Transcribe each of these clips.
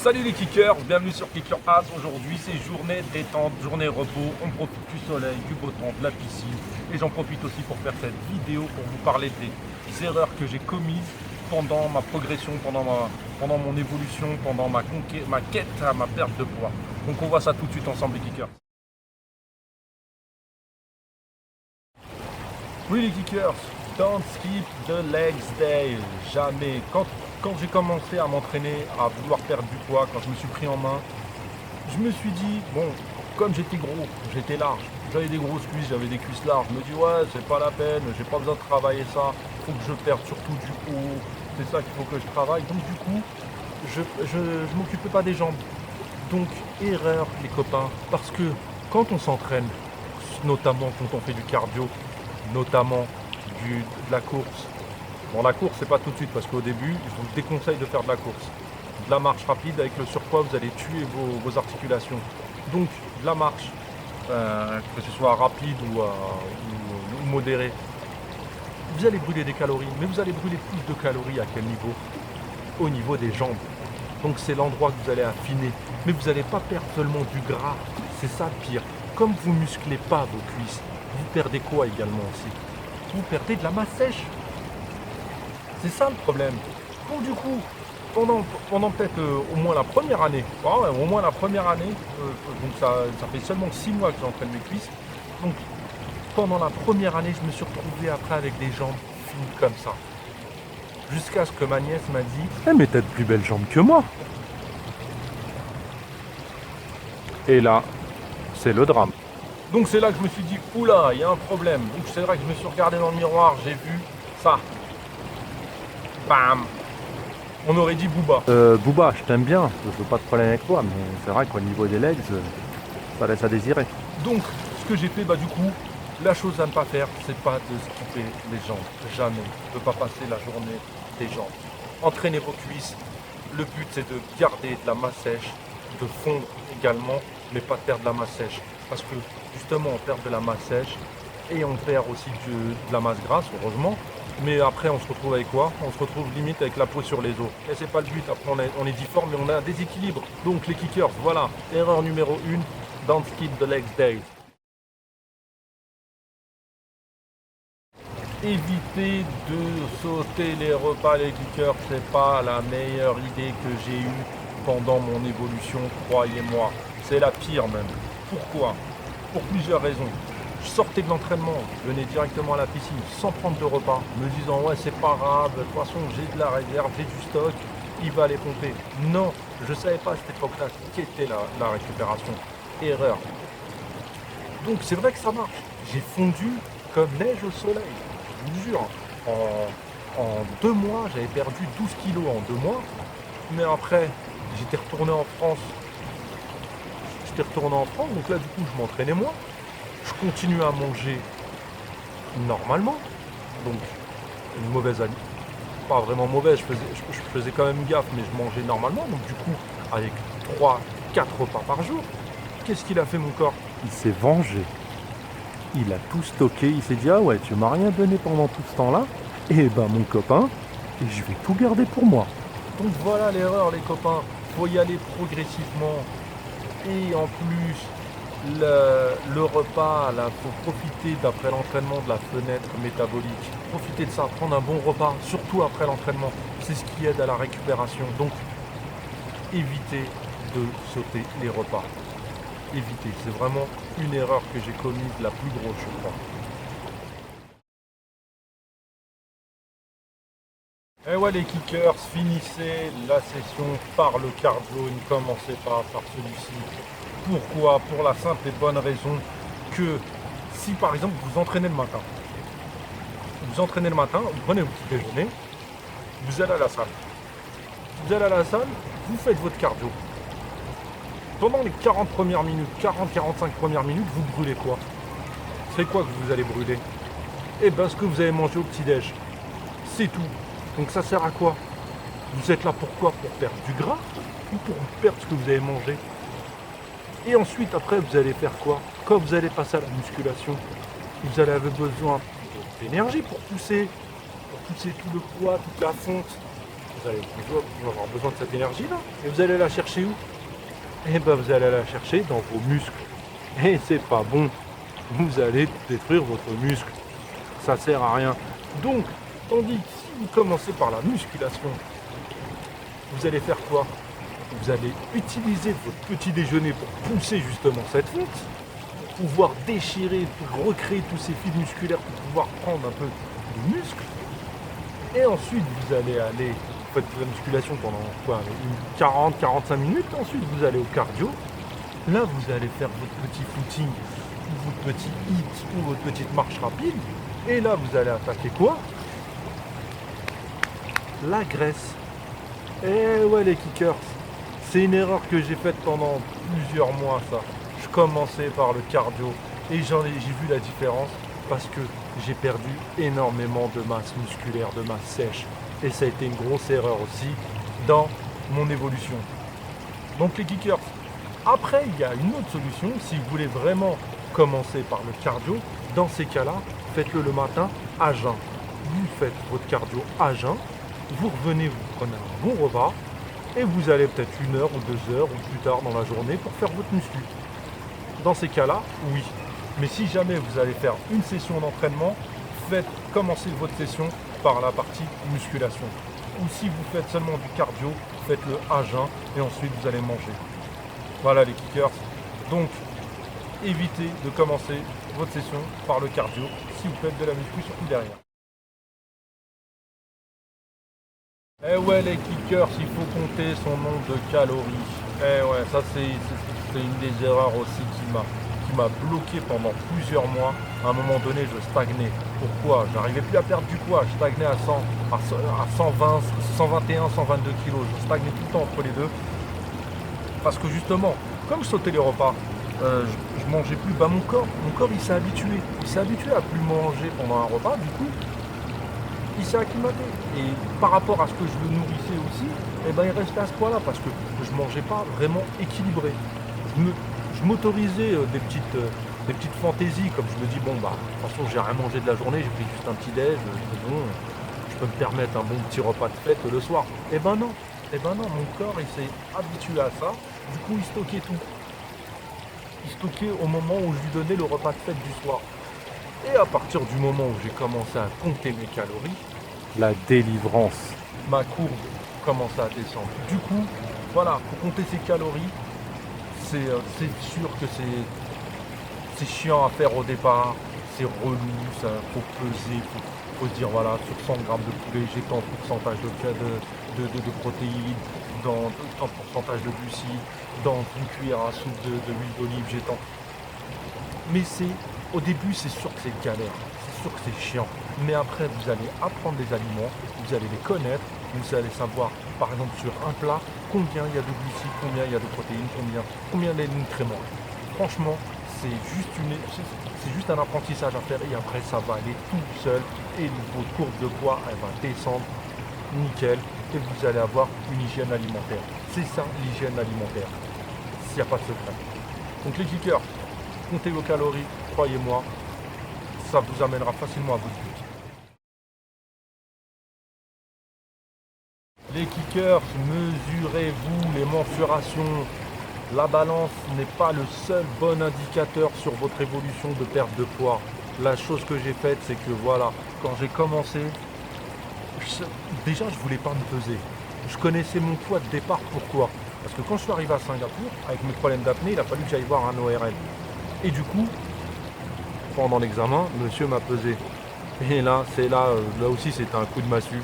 Salut les kickers, bienvenue sur Kicker As. Aujourd'hui c'est journée détente, journée repos, on profite du soleil, du beau temps, de la piscine. Et j'en profite aussi pour faire cette vidéo pour vous parler des erreurs que j'ai commises pendant ma progression, pendant mon évolution, pendant ma quête à ma perte de poids. Donc on voit ça tout de suite ensemble les kickers. Oui les kickers, don't skip the legs day, jamais. Quand j'ai commencé à m'entraîner, à vouloir perdre du poids, quand je me suis pris en main, je me suis dit, bon, comme j'étais gros, j'étais large, j'avais des grosses cuisses, j'avais des cuisses larges, je me dis ouais, c'est pas la peine, j'ai pas besoin de travailler ça, faut que je perde surtout du haut, c'est ça qu'il faut que je travaille. Donc du coup, je m'occupais pas des jambes. Donc erreur les copains, parce que quand on s'entraîne, notamment quand on fait du cardio, notamment de la course. Bon, la course, c'est pas tout de suite parce qu'au début, je vous déconseille de faire de la course. De la marche rapide, avec le surpoids, vous allez tuer vos articulations. Donc, de la marche, que ce soit rapide ou modérée, vous allez brûler des calories, mais vous allez brûler plus de calories à quel niveau? Au niveau des jambes. Donc, c'est l'endroit que vous allez affiner. Mais vous n'allez pas perdre seulement du gras. C'est ça le pire. Comme vous ne musclez pas vos cuisses, vous perdez quoi également aussi? Vous perdez de la masse sèche. C'est ça le problème. Donc du coup, pendant peut-être au moins la première année, donc ça fait seulement 6 mois que j'entraîne mes cuisses. Donc pendant la première année, je me suis retrouvé après avec des jambes fines comme ça. Jusqu'à ce que ma nièce m'a dit « Eh mais t'as de plus belles jambes que moi !» Et là, c'est le drame. Donc c'est là que je me suis dit, oula, il y a un problème. Donc c'est vrai que je me suis regardé dans le miroir, j'ai vu ça. Bam! On aurait dit Booba. Booba, je t'aime bien, je veux pas de problème avec toi, mais c'est vrai qu'au niveau des legs, ça laisse à désirer. Donc ce que j'ai fait, du coup, la chose à ne pas faire, c'est pas de skipper les jambes. Jamais. Ne pas passer la journée des jambes. Entraînez vos cuisses. Le but c'est de garder de la masse sèche, de fondre également, mais pas de perdre de la masse sèche. Parce que justement on perd de la masse sèche et on perd aussi de la masse grasse, heureusement. Mais après on se retrouve avec quoi? On se retrouve limite avec la peau sur les os. Et c'est pas le but, après on est difforme mais on a un déséquilibre. Donc les kickers, voilà, erreur numéro 1, don't skip the legs day. Évitez de sauter les repas les kickers, c'est pas la meilleure idée que j'ai eue pendant mon évolution, croyez-moi. C'est la pire même. Pourquoi? Pour plusieurs raisons. Je sortais de l'entraînement, je venais directement à la piscine sans prendre de repas, me disant ouais c'est pas grave, de toute façon j'ai de la réserve, j'ai du stock, il va les pomper. Non, je savais pas à cette époque-là ce qu'était la récupération. Erreur. Donc c'est vrai que ça marche. J'ai fondu comme neige au soleil. Je vous jure. En 2 mois, j'avais perdu 12 kilos en 2 mois. Mais après, j'étais retourné en France. Donc là du coup je m'entraînais moins. Je continue à manger normalement. Donc une mauvaise année. Pas vraiment mauvaise, je faisais quand même gaffe, mais je mangeais normalement. Donc du coup, avec 3-4 repas par jour, qu'est-ce qu'il a fait mon corps? Il s'est vengé. Il a tout stocké, il s'est dit ah ouais, tu m'as rien donné pendant tout ce temps-là, et ben mon copain, et je vais tout garder pour moi. Donc voilà l'erreur les copains, faut y aller progressivement. Et en plus, le repas, là, faut profiter d'après l'entraînement de la fenêtre métabolique. Profitez de ça, prendre un bon repas, surtout après l'entraînement. C'est ce qui aide à la récupération. Donc, évitez de sauter les repas. Évitez, c'est vraiment une erreur que j'ai commise, la plus grosse, je crois. Et ouais les kickers, finissez la session par le cardio, ne commencez pas par celui-ci. Pourquoi? Pour la simple et bonne raison que si par exemple vous entraînez le matin, vous prenez votre petit déjeuner, vous allez à la salle. Vous allez à la salle, vous faites votre cardio. Pendant les 40 premières minutes, 40-45 premières minutes, vous brûlez quoi? C'est quoi que vous allez brûler? Eh bien ce que vous avez mangé au petit-déj. C'est tout. Donc ça sert à quoi? Vous êtes là pourquoi? Pour perdre du gras ou pour perdre ce que vous avez mangé? Et ensuite, après, vous allez faire quoi? Quand vous allez passer à la musculation, vous allez avoir besoin d'énergie pour pousser tout le poids, toute la fonte. vous allez avoir besoin de cette énergie-là. Et vous allez la chercher où? Eh ben vous allez la chercher dans vos muscles. Et c'est pas bon. Vous allez détruire votre muscle. Ça sert à rien. Donc, tandis que si vous commencez par la musculation, vous allez faire quoi? Vous allez utiliser votre petit déjeuner pour pousser justement cette fonte, pour pouvoir déchirer, pour recréer tous ces fils musculaires, pour pouvoir prendre un peu de muscle. Et ensuite, vous allez aller, vous faites la musculation pendant quoi, 40-45 minutes. Ensuite, vous allez au cardio. Là, vous allez faire votre petit footing, ou votre petit hit, ou votre petite marche rapide. Et là, vous allez attaquer quoi? La graisse. Eh ouais, les kickers. C'est une erreur que j'ai faite pendant plusieurs mois, ça. Je commençais par le cardio et j'ai vu la différence parce que j'ai perdu énormément de masse musculaire, de masse sèche. Et ça a été une grosse erreur aussi dans mon évolution. Donc les kickers. Après, il y a une autre solution. Si vous voulez vraiment commencer par le cardio, dans ces cas-là, faites-le le matin à jeun. Vous faites votre cardio à jeun, vous revenez, vous prenez un bon repas, et vous allez peut-être 1 heure ou 2 heures ou plus tard dans la journée pour faire votre muscu. Dans ces cas-là, oui. Mais si jamais vous allez faire une session d'entraînement, commencez votre session par la partie musculation. Ou si vous faites seulement du cardio, faites-le à jeun et ensuite vous allez manger. Voilà les kickers. Donc, évitez de commencer votre session par le cardio si vous faites de la muscu surtout derrière. Eh ouais les kickers, il faut compter son nombre de calories. Eh ouais, ça c'est une des erreurs aussi qui m'a bloqué pendant plusieurs mois. À un moment donné, je stagnais. Pourquoi? J'arrivais plus à perdre du poids. Je stagnais à 120, 121, 122 kilos. Je stagnais tout le temps entre les deux. Parce que justement, comme je sautais les repas, je mangeais plus. Mon corps il s'est habitué. Il s'est habitué à plus manger pendant un repas. Du coup, il s'est acclimaté. Et par rapport à ce que je le nourrissais aussi, eh ben, il restait à ce point-là parce que je ne mangeais pas vraiment équilibré. Je m'autorisais des petites fantaisies, comme je me dis, bon bah, de toute façon j'ai rien mangé de la journée, j'ai pris juste un petit déj, bon, je peux me permettre un bon petit repas de fête le soir. Eh ben non, mon corps il s'est habitué à ça, du coup il stockait tout. Il stockait au moment où je lui donnais le repas de fête du soir. Et à partir du moment où j'ai commencé à compter mes calories, la délivrance, ma courbe commençait à descendre. Du coup, voilà, pour compter ses calories, c'est sûr que c'est chiant à faire au départ, c'est relou, ça faut peser, faut se dire voilà, sur 100 grammes de poulet, j'ai tant de pourcentage de protéines, dans tant de pourcentage de glucides, dans une cuillère à soupe d'huile d'olive, j'ai tant. Mais au début, c'est sûr que c'est galère, c'est sûr que c'est chiant. Mais après, vous allez apprendre les aliments, vous allez les connaître, vous allez savoir, par exemple, sur un plat, combien il y a de glucides, combien il y a de protéines, combien il y a de nutriments. Franchement, c'est juste un apprentissage à faire et après, ça va aller tout seul et votre courbe de poids, elle va descendre nickel et vous allez avoir une hygiène alimentaire. C'est ça, l'hygiène alimentaire, s'il n'y a pas de secret. Donc les kickers, comptez vos calories, croyez-moi, ça vous amènera facilement à votre but. Les kickers, mesurez-vous les mensurations. La balance n'est pas le seul bon indicateur sur votre évolution de perte de poids. La chose que j'ai faite, c'est que voilà, quand j'ai commencé, déjà je voulais pas me peser. Je connaissais mon poids de départ, pourquoi? Parce que quand je suis arrivé à Singapour, avec mes problèmes d'apnée, il a fallu que j'aille voir un ORL. Et du coup, pendant l'examen, monsieur m'a pesé. Et là, là aussi c'était un coup de massue.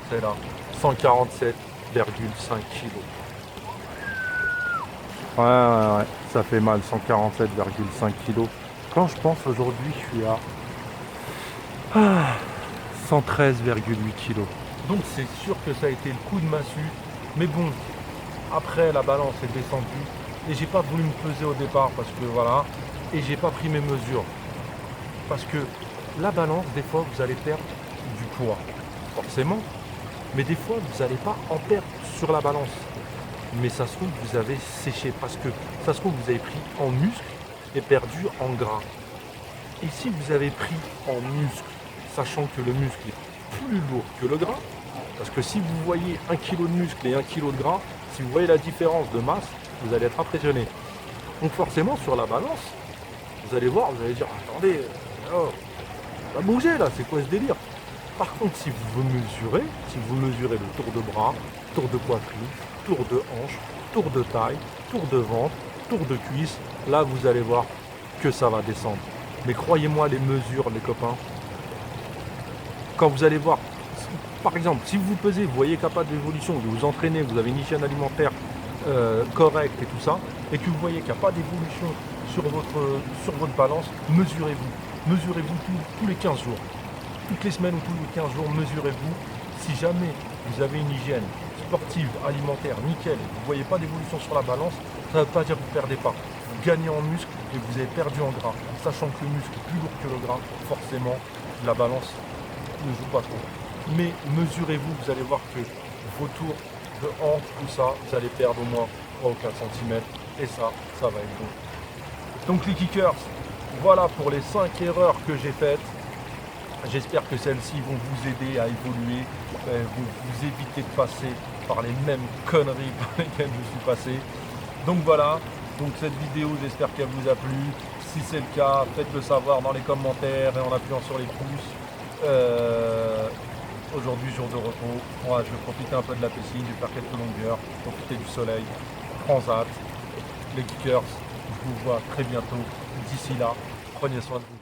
C'est là, 147,5 kg. Ouais, ça fait mal, 147,5 kg. Quand je pense aujourd'hui, je suis à 113,8 kg. Donc c'est sûr que ça a été le coup de massue. Mais bon, après la balance est descendue. Et j'ai pas voulu me peser au départ parce que voilà. Et j'ai pas pris mes mesures. Parce que la balance, des fois, vous allez perdre du poids. Forcément. Mais des fois, vous n'allez pas en perdre sur la balance. Mais ça se trouve, vous avez séché. Parce que ça se trouve, vous avez pris en muscle et perdu en gras. Et si vous avez pris en muscle, sachant que le muscle est plus lourd que le gras, Parce que si vous voyez 1 kg de muscle et 1 kg de gras, si vous voyez la différence de masse, vous allez être impressionné. Donc forcément, sur la balance, vous allez voir, vous allez dire, attendez, oh, ça va bouger là, c'est quoi ce délire? Par contre, si vous mesurez le tour de bras, tour de poitrine, tour de hanche, tour de taille, tour de ventre, tour de cuisse, là vous allez voir que ça va descendre. Mais croyez-moi, les mesures, les copains, quand vous allez voir, par exemple, si vous vous pesez, vous voyez qu'il n'y a pas d'évolution, vous vous entraînez, vous avez une hygiène alimentaire correcte et tout ça, et que vous voyez qu'il n'y a pas d'évolution sur votre balance, mesurez-vous. Mesurez-vous tous les 15 jours. Toutes les semaines ou tous les 15 jours, mesurez-vous. Si jamais vous avez une hygiène sportive, alimentaire, nickel, et que vous ne voyez pas d'évolution sur la balance, ça ne veut pas dire que vous ne perdez pas. Vous gagnez en muscle et vous avez perdu en gras. Sachant que le muscle est plus lourd que le gras, forcément, la balance ne joue pas trop. Mais mesurez-vous, vous allez voir que vos tours de hanche, tout ça, vous allez perdre au moins 3 ou 4 cm. Et ça va être bon. Donc les kickers, voilà pour les 5 erreurs que j'ai faites. J'espère que celles-ci vont vous aider à évoluer, vous éviter de passer par les mêmes conneries par lesquelles je suis passé. Donc voilà, donc cette vidéo, j'espère qu'elle vous a plu. Si c'est le cas, faites-le savoir dans les commentaires et en appuyant sur les pouces. Aujourd'hui, jour de repos, moi je vais profiter un peu de la piscine, je vais faire quelques longueurs, profiter du soleil, transat. Les kickers, je vous vois très bientôt. D'ici là, prenez soin de vous.